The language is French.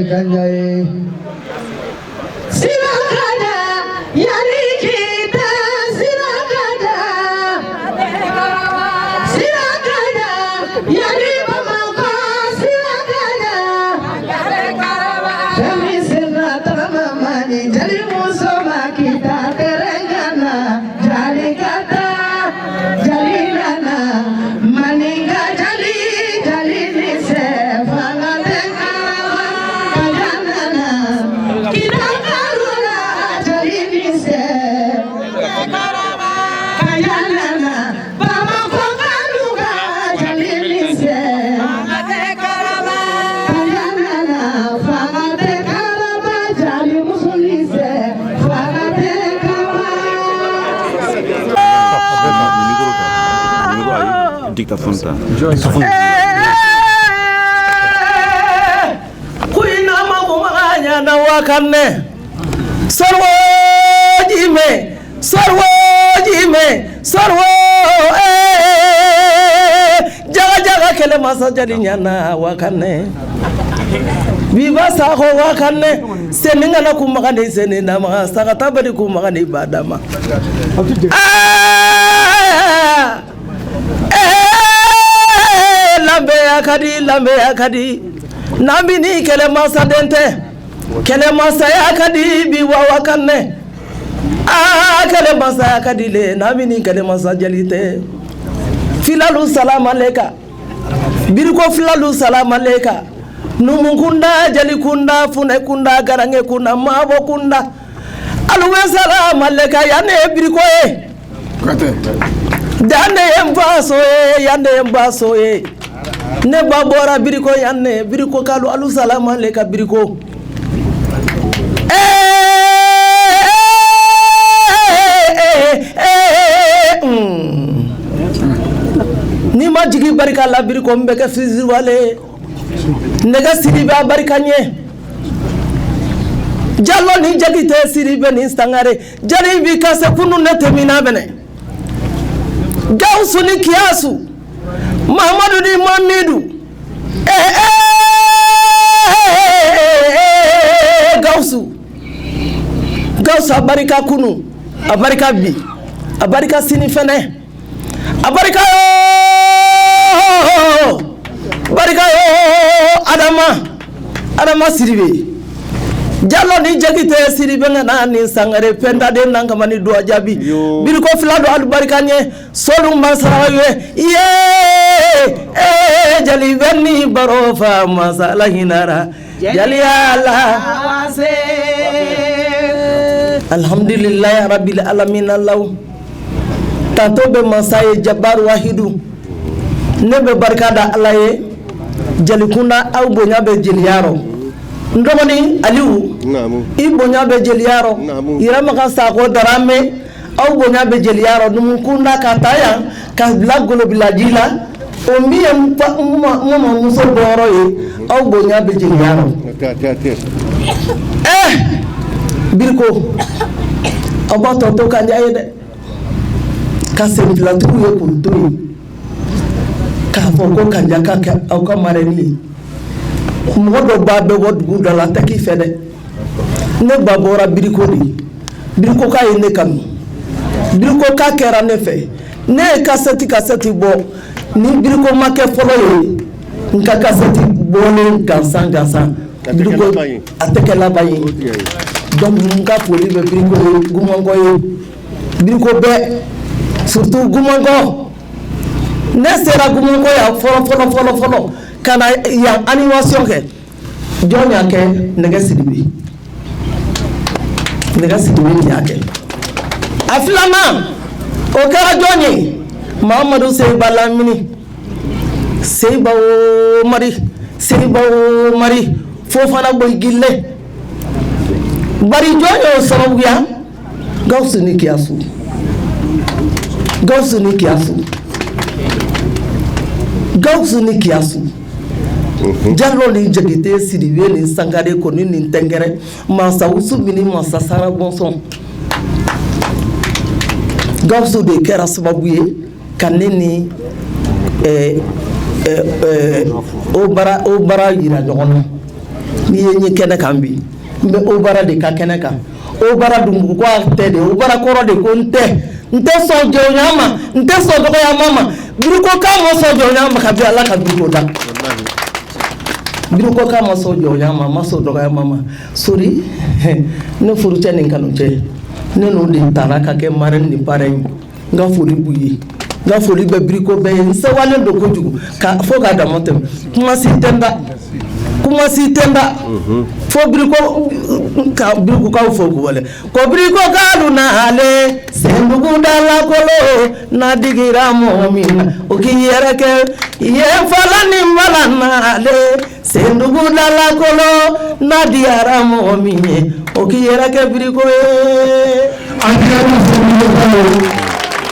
kanjai sirakada yani kita sirakada yani bamaka sirakada kami sirata mamani jali musoma kita terengana jali kata jali nana maninga jali jali nise fangate kajanana kita karuna jali nise kajanana bamako kanuga jali nise kajanana fangate karaba jali musulise fangate kuina magumanya na wakanne sarwo jime jaga jaga kele masa jadi nyana wakanne biba sako wakanne seninga na kumagane senina ma sakata bari kumagane badama lambe akadi nambini kele masa dente kele masa akadi bi wakanne kele masa akadi le nambini kele masa jalite filalu salam aleka birko filalu salam aleka numukunda jali kunda fune kunda garange kunda mabo kunda alwe salam aleka yane birko dande yembaso ne babora biriko yanne biriko kalu alu salama aleka biriko ni ma jigi barika la biriko mbeke fizir wale nega siribe barikanye jallo ni jagite siribe ni stangare jari bi kase kunu netemina bene gawsu ni kiyasu Muhammadu di Mamidu Gawsu abarika kunu abarika bi abarika sini fene abarika barika adama siribe jallo ni jagite siribe ngana ni sangare penda de nangamani do ajabi biriko filado albarikanye solum masarawe jali benni barofa masala hinara jali ala alhamdulillah rabbil alamin allah tanto be masaye jabbar wahidu nebe barkada alaye jali kunda au bonya be jiliyaro ndomani aliu ibonya be jiliyaro irama ka sako darame au bonya be jiliyaro numkunda kataya ka blagolo bilajila o miye mama muso boro ye au bonya be jiliyaro birko abato to kan jaye de ka se filatu ye kuntu ka foko kan jaka au ka mareni modo ba be wodu dala taki fede ne babora biriko ni biriko ka yene kam biriko ka kera ne fe ne kaseti bo ni biriko make folo ye nka kaseti bo ne gansan biriko ateke la bayi donc nka foli be biriko gumongo ye biriko be surtout gumongo ne sera gumongo ya folo kana ya animation ke jonya ke nega sidibi yake aflama o kara jonyi Muhammadu Seyba Lamini Seyba mari fofana boy gille bari jonyo sorobuya gawsu ni kiasu jallo ni jagite sidibe ni sangare ko ni tengere masa usubini masa sara bonson gawsu de kera sababuye kaneni o bara yira jogono n'i ye ɲɛ kɛnɛ kan bi n bɛ o bara de ka kɛnɛ kan o bara dun ko a tɛ de o bara kɔrɔ de ko n tɛ sɔn jɔnya ma n tɛ sɔn dɔgɔyama ma Biriko k'a ma sɔn jɔnya ma kabi Ala ka Biriko da Biriko k'a ma sɔn jɔnya ma ma sɔn dɔgɔyama ma sori ne furucɛ ni kanucɛ ne n'o de taara ka kɛ marraine ni parrain n ka foli b'u ye n ka foli bɛ Biriko bɛɛ ye n sewalen don kojugu fo k'a dama tɛmɛ kuma si tɛ n da fo Biriko ka Birikokaw fo k'u wale ko Biriko ka dun nale Sendugu dalakolo n'a digira mɔgɔ min na o k'i yɛrɛ kɛ yen fɔlɔ ni mala nale Sendugu dalakolo n'a diyara mɔgɔ min ye o k'i yɛrɛ kɛ Biriko ye.